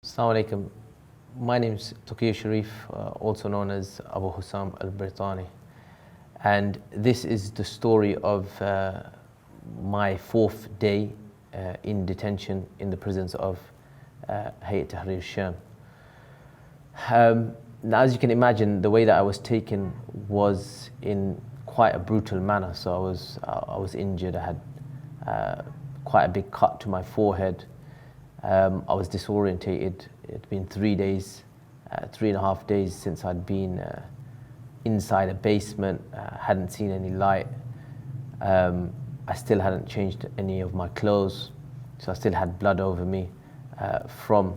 Assalamu alaikum. My name is Tauqir Sharif, also known as Abu Hussam al-Britani. And this is the story of my fourth day in detention in the prisons of Hay'at Tahrir, Sham. Now, as you can imagine, the way that I was taken was in quite a brutal manner. So I was injured. I had quite a big cut to my forehead. I was disorientated. It'd been 3 days, 3.5 days since I'd been inside a basement, hadn't seen any light. I still hadn't changed any of my clothes, so I still had blood over me from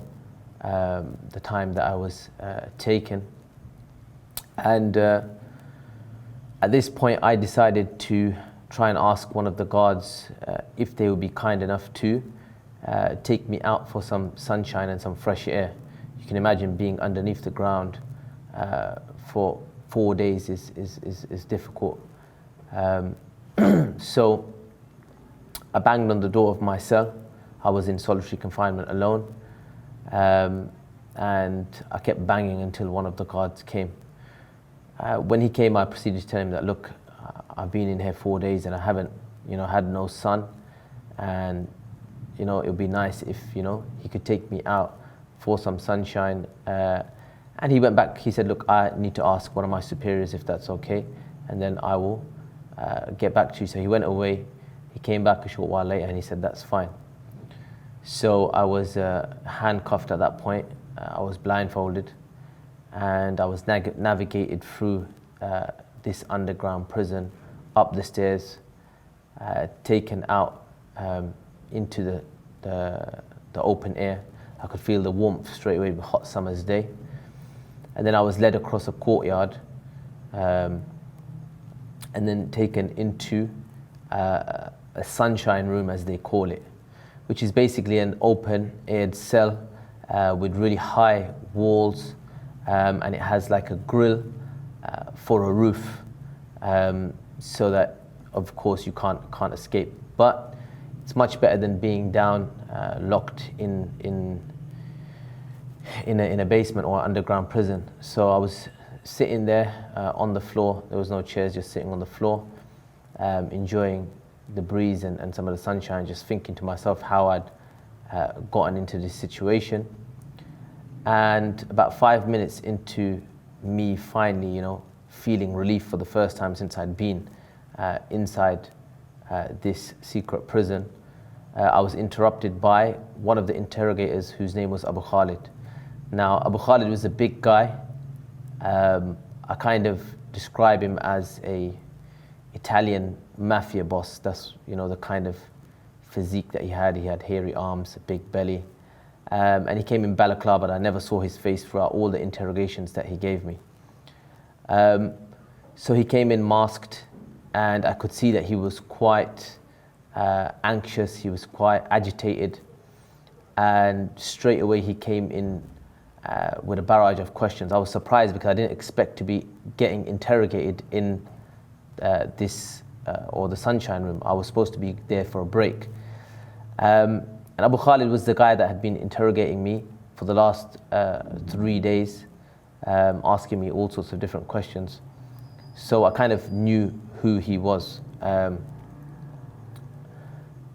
the time that I was taken. And at this point, I decided to try and ask one of the guards if they would be kind enough to take me out for some sunshine and some fresh air. You can imagine being underneath the ground for 4 days is difficult. So I banged on the door of my cell. I was in solitary confinement alone. And I kept banging until one of the guards came. When he came, I proceeded to tell him that, look, I've been in here 4 days and I haven't, had no sun. And it would be nice if, he could take me out for some sunshine. And he went back, he said, look, I need to ask one of my superiors if that's okay, and then I will get back to you. So he went away, he came back a short while later and he said, that's fine. So I was handcuffed at that point, I was blindfolded, and I was navigated through this underground prison, up the stairs, taken out into the open air. I could feel the warmth straight away, a hot summer's day. And then I was led across a courtyard and then taken into a sunshine room, as they call it, which is basically an open-aired cell with really high walls, and it has like a grill for a roof, so that, of course, you can't escape. But it's much better than being down, locked in a basement or underground prison. So I was sitting there on the floor. There was no chairs, just sitting on the floor, enjoying the breeze and some of the sunshine, just thinking to myself how I'd gotten into this situation. And about 5 minutes into me finally, feeling relief for the first time since I'd been inside this secret prison, I was interrupted by one of the interrogators, whose name was Abu Khalid. Now, Abu Khalid was a big guy. I kind of describe him as a Italian mafia boss. That's, the kind of physique that he had. He had hairy arms, a big belly. And he came in balaclava, but I never saw his face throughout all the interrogations that he gave me. So he came in masked, and I could see that he was quite anxious, he was quite agitated, and straight away he came in with a barrage of questions. I was surprised because I didn't expect to be getting interrogated in or the sunshine room. I was supposed to be there for a break. And Abu Khalid was the guy that had been interrogating me for the last 3 days, asking me all sorts of different questions. So I kind of knew who he was,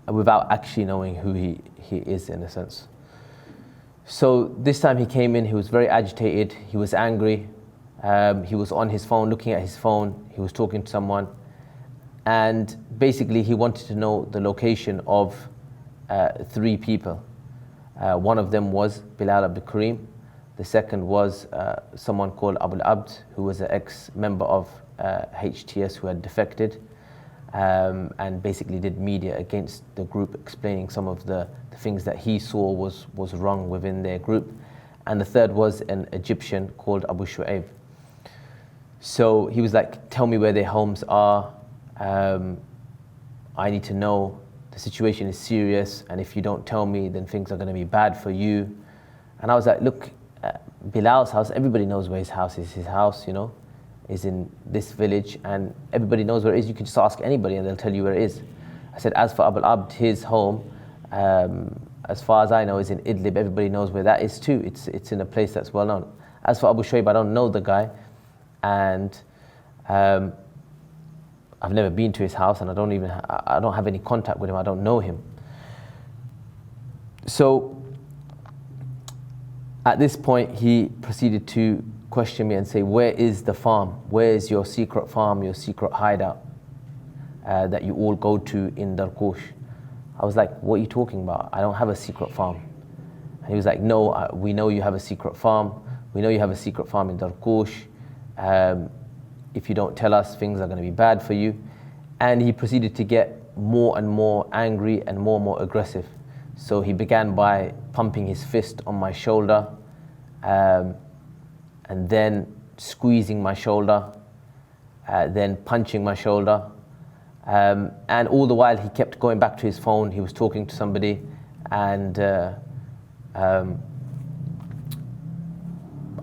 without actually knowing who he is, in a sense. So this time he came in, he was very agitated, he was angry, he was on his phone, looking at his phone, he was talking to someone, and basically he wanted to know the location of 3 people. One of them was Bilal Abdul Karim, the second was someone called Abu Abd, who was an ex-member of HTS who had defected, and basically did media against the group, explaining some of the things that he saw was wrong within their group. And the third was an Egyptian called Abu Shu'aib. So he was like, tell me where their homes are, I need to know, the situation is serious, and if you don't tell me, then things are going to be bad for you. And I was like, look, Bilal's house, everybody knows where his house is. His house, is in this village, and everybody knows where it is. You can just ask anybody and they'll tell you where it is. I said, as for Abu Abd, his home, as far as I know, is in Idlib. Everybody knows where that is too. It's in a place that's well known. As for Abu Shuraib, I don't know the guy, and I've never been to his house, and I don't have any contact with him. I don't know him. So at this point, he proceeded to question me and say, "Where is the farm? Where is your secret farm, your secret hideout that you all go to in Darkush?" I was like, "What are you talking about? I don't have a secret farm." And he was like, "No, we know you have a secret farm. We know you have a secret farm in Darkush. If you don't tell us, things are going to be bad for you." And he proceeded to get more and more angry and more aggressive. So he began by pumping his fist on my shoulder, and then squeezing my shoulder, then punching my shoulder. And all the while he kept going back to his phone. He was talking to somebody, and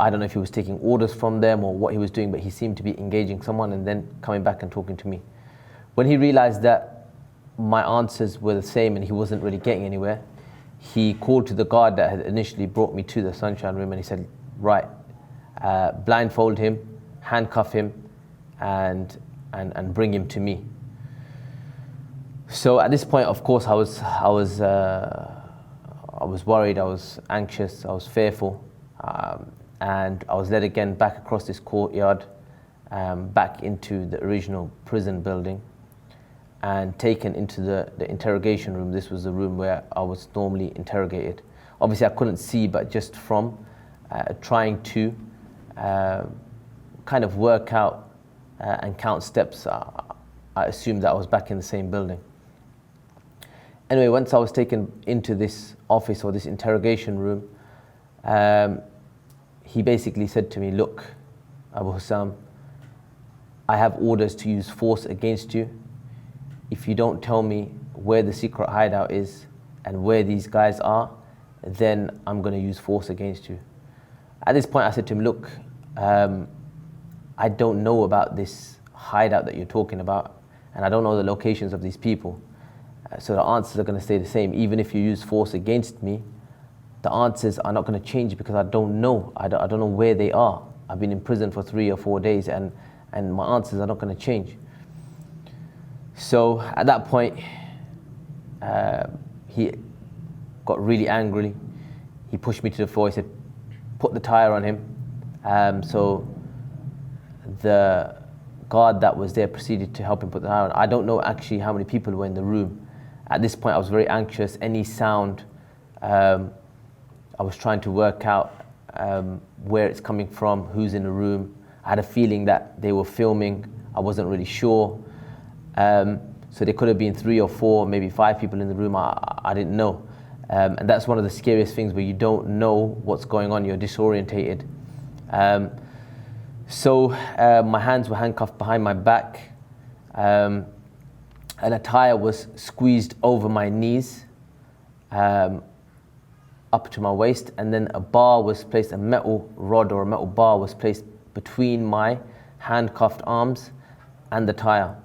I don't know if he was taking orders from them or what he was doing, but he seemed to be engaging someone and then coming back and talking to me. When he realized that my answers were the same and he wasn't really getting anywhere, he called to the guard that had initially brought me to the sunshine room, and he said, "Right, blindfold him, handcuff him, and bring him to me." So at this point, of course, I was worried, I was anxious, I was fearful, and I was led again back across this courtyard, back into the original prison building, and taken into the interrogation room. This was the room where I was normally interrogated. Obviously, I couldn't see, but just from trying to kind of work out and count steps, I assumed that I was back in the same building. Anyway, once I was taken into this office or this interrogation room, he basically said to me, "Look, Abu Hussam, I have orders to use force against you. If you don't tell me where the secret hideout is and where these guys are, then I'm going to use force against you." At this point, I said to him, "Look, I don't know about this hideout that you're talking about, and I don't know the locations of these people. So the answers are going to stay the same. Even if you use force against me, the answers are not going to change because I don't know. I don't know where they are. I've been in prison for 3 or 4 days, and my answers are not going to change." So at that point, he got really angry. He pushed me to the floor. He said, "Put the tire on him." So the guard that was there proceeded to help him put the tire on. I don't know actually how many people were in the room. At this point, I was very anxious. Any sound, I was trying to work out where it's coming from, who's in the room. I had a feeling that they were filming. I wasn't really sure. So there could have been 3 or 4, maybe 5 people in the room. I didn't know. And that's one of the scariest things, where you don't know what's going on. You're disorientated. So my hands were handcuffed behind my back, and a tire was squeezed over my knees up to my waist, and then a bar was placed, a metal rod or a metal bar was placed between my handcuffed arms and the tire.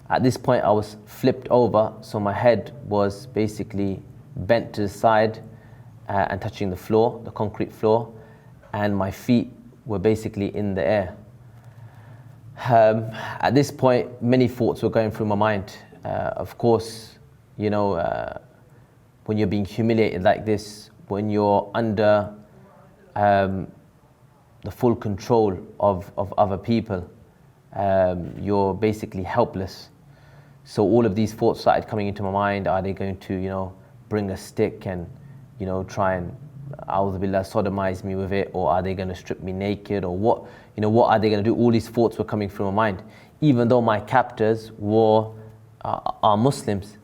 At this point, I was flipped over, so my head was basically bent to the side and touching the floor, the concrete floor, and my feet were basically in the air. At this point, many thoughts were going through my mind. Of course, you know, when you're being humiliated like this, when you're under the full control of other people, you're basically helpless. So all of these thoughts started coming into my mind. Are they going to, you know, bring a stick and, you know, try and, a'udhu billah, sodomize me with it? Or are they going to strip me naked? Or what, you know, what are they going to do? All these thoughts were coming through my mind, even though my captors are Muslims.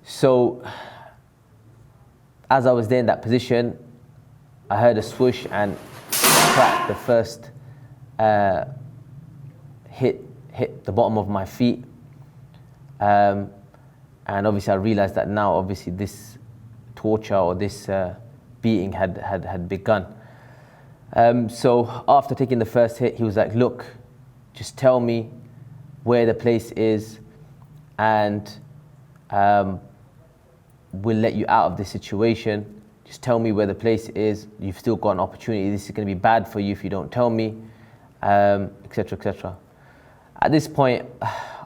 So as I was there in that position, I heard a swoosh and crack. The first hit the bottom of my feet, and obviously I realized that now obviously this torture or this beating had begun. So after taking the first hit, he was like, "Look, just tell me where the place is, and we'll let you out of this situation. Just tell me where the place is. You've still got an opportunity. This is going to be bad for you if you don't tell me, etc., etc. At this point,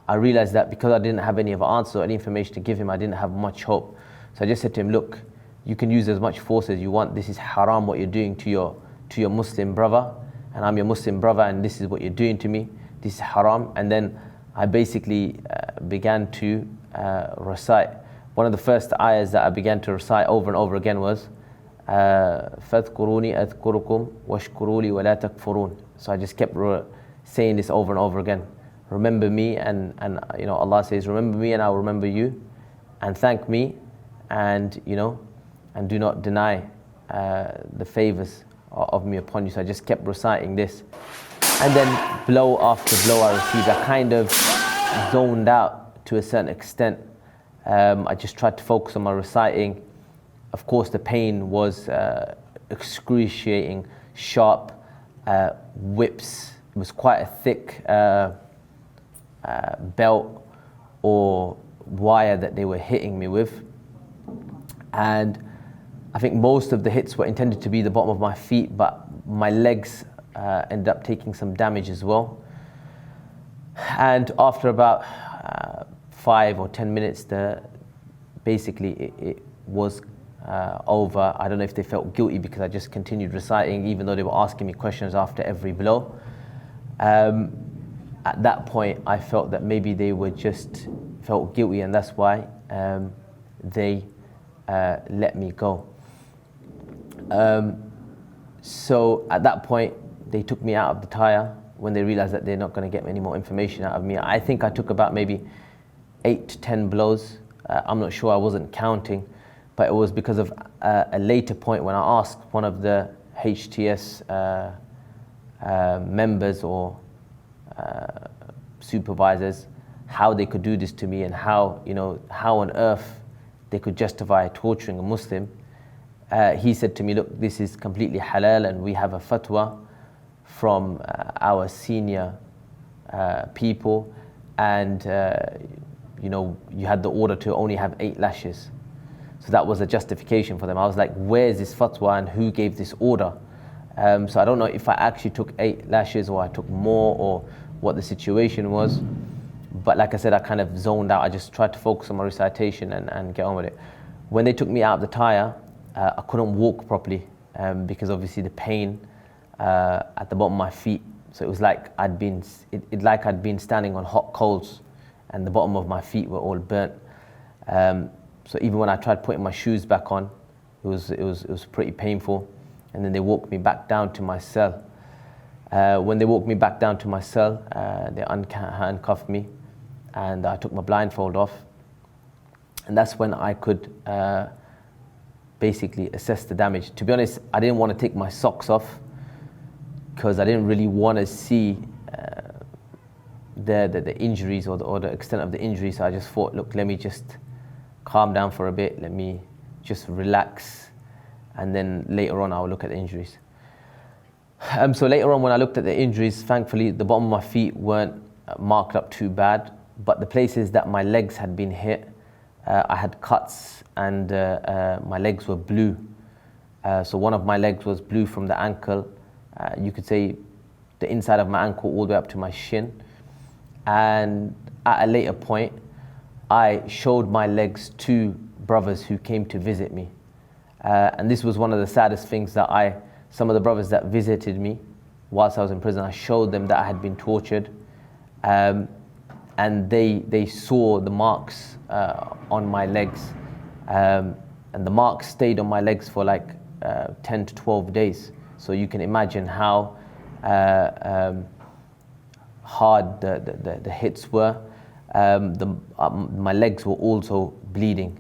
I realized that because I didn't have any other answers or any information to give him, I didn't have much hope. So I just said to him, look, you can use as much force as you want. This is haram what you're doing to your Muslim brother, and I'm your Muslim brother, and this is what you're doing to me. This is haram. And then I basically began to recite. One of the first ayahs that I began to recite over and over again was فَاذْكُرُونِي أَذْكُرُكُمْ وَاشْكُرُوا لِي وَلَا تَكْفُرُونَ. So I just kept saying this over and over again. Remember me, and you know, Allah says, remember me and I will remember you, and thank me, and you know, and do not deny the favors of me upon you. So I just kept reciting this, and then blow after blow I received, I kind of zoned out to a certain extent. I just tried to focus on my reciting. Of course, the pain was excruciating, sharp whips. It was quite a thick belt or wire that they were hitting me with, and I think most of the hits were intended to be the bottom of my feet, but my legs ended up taking some damage as well. And after about 5 or 10 minutes, basically it was over. I don't know if they felt guilty because I just continued reciting, even though they were asking me questions after every blow. At that point, I felt that maybe they were just felt guilty, and that's why they let me go. So at that point, they took me out of the tire when they realized that they're not going to get any more information out of me. I think I took about maybe 8 to 10 blows. I'm not sure, I wasn't counting, but it was because of a later point when I asked one of the HTS members or supervisors how they could do this to me, and how, you know, how on earth they could justify torturing a Muslim. He said to me, look, this is completely halal, and we have a fatwa from our senior people, and you know, you had the order to only have 8 lashes. So that was a justification for them. I was like, where is this fatwa and who gave this order? So I don't know if I actually took 8 lashes or I took more, or what the situation was. But like I said, I kind of zoned out. I just tried to focus on my recitation and get on with it. When they took me out of the tire, I couldn't walk properly because obviously the pain at the bottom of my feet. So it was like I'd been standing on hot coals, and the bottom of my feet were all burnt. So even when I tried putting my shoes back on, it was pretty painful. And then they walked me back down to my cell. When they walked me back down to my cell, they handcuffed me, and I took my blindfold off. And that's when I could basically assess the damage. To be honest, I didn't want to take my socks off because I didn't really want to see the injuries or the extent of the injury. So I just thought, look, let me just calm down for a bit, let me just relax, and then later on I'll look at the injuries. So later on when I looked at the injuries, thankfully the bottom of my feet weren't marked up too bad, but the places that my legs had been hit, I had cuts, and my legs were blue. So one of my legs was blue from the ankle, you could say the inside of my ankle all the way up to my shin. And at a later point, I showed my legs to brothers who came to visit me. And this was one of the saddest things, that some of the brothers that visited me whilst I was in prison, I showed them that I had been tortured. And they saw the marks on my legs. And the marks stayed on my legs for like 10 to 12 days. So you can imagine how hard the hits were. My legs were also bleeding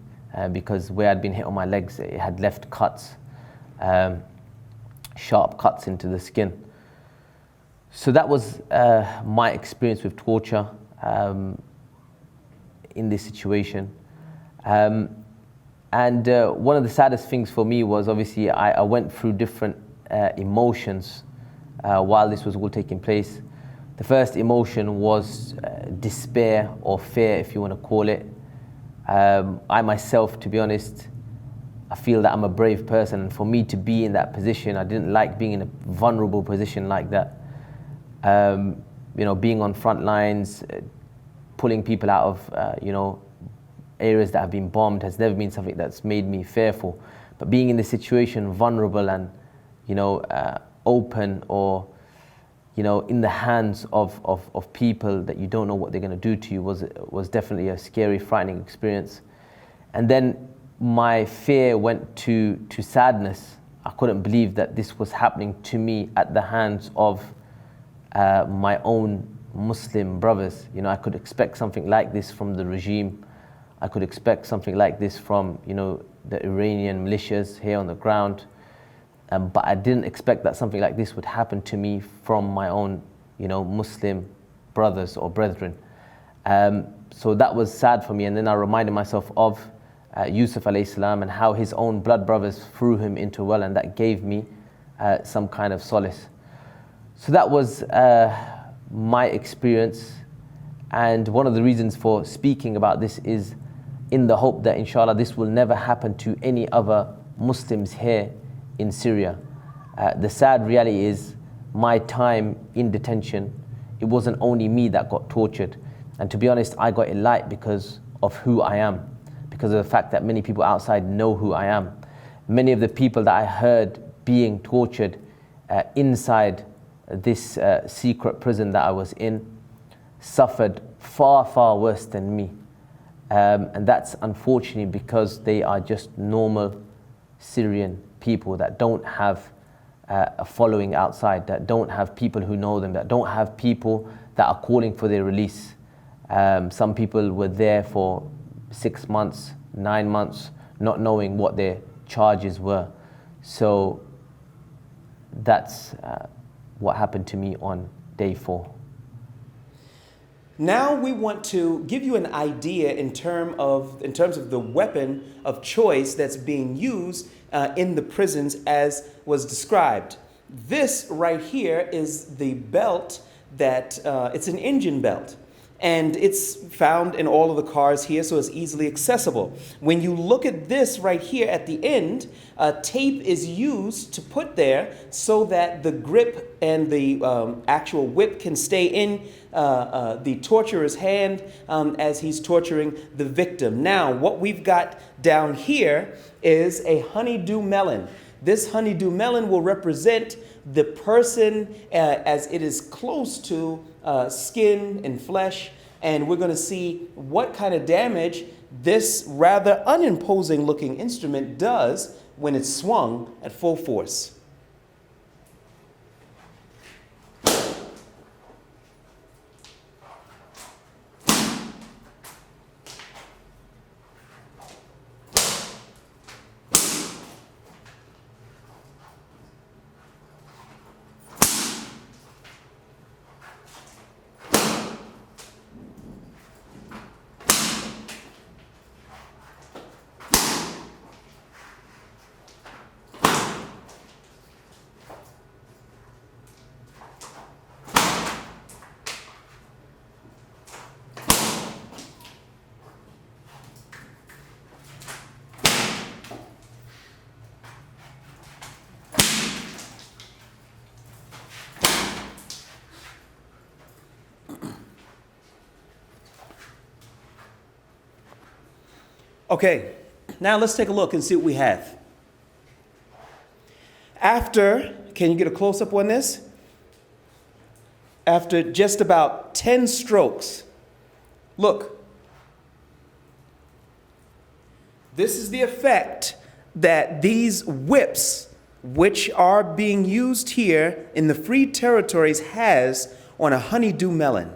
because where I'd been hit on my legs, it had left cuts, sharp cuts into the skin. So that was my experience with torture in this situation. And one of the saddest things for me was, obviously, I went through different emotions while this was all taking place. The first emotion was despair or fear, if you want to call it. I myself, to be honest, I feel that I'm a brave person, and for me to be in that position, I didn't like being in a vulnerable position like that. You know, being on front lines, pulling people out of, you know, areas that have been bombed has never been something that's made me fearful. But being in this situation, vulnerable and, you know, open, or, you know, in the hands of people that you don't know what they're going to do to you was definitely a scary, frightening experience. And then my fear went to sadness. I couldn't believe that this was happening to me at the hands of my own Muslim brothers. You know, I could expect something like this from the regime. I could expect something like this from, you know, the Iranian militias here on the ground. But I didn't expect that something like this would happen to me from my own, you know, Muslim brothers or brethren. So that was sad for me. And then I reminded myself of Yusuf alayhi salam and how his own blood brothers threw him into a well, and that gave me some kind of solace. So that was my experience. And one of the reasons for speaking about this is in the hope that inshallah this will never happen to any other Muslims here in Syria. The sad reality is my time in detention, it wasn't only me that got tortured. And to be honest, I got it light because of who I am, because of the fact that many people outside know who I am. Many of the people that I heard being tortured inside this secret prison that I was in suffered far, far worse than me. And that's unfortunately because they are just normal Syrian people that don't have a following outside, that don't have people who know them, that don't have people that are calling for their release. Some people were there for 6 months, 9 months, not knowing what their charges were. So that's what happened to me on day 4. Now we want to give you an idea in terms of the weapon of choice that's being used in the prisons as was described. This right here is the belt that, it's an engine belt. And it's found in all of the cars here, so it's easily accessible. When you look at this right here at the end, tape is used to put there so that the grip and the actual whip can stay in the torturer's hand as he's torturing the victim. Now, what we've got down here is a honeydew melon. This honeydew melon will represent the person as it is close to skin and flesh, and we're going to see what kind of damage this rather unimposing looking instrument does when it's swung at full force. Okay, now let's take a look and see what we have. After, can you get a close-up on this? After just about 10 strokes, look. This is the effect that these whips, which are being used here in the free territories, has on a honeydew melon.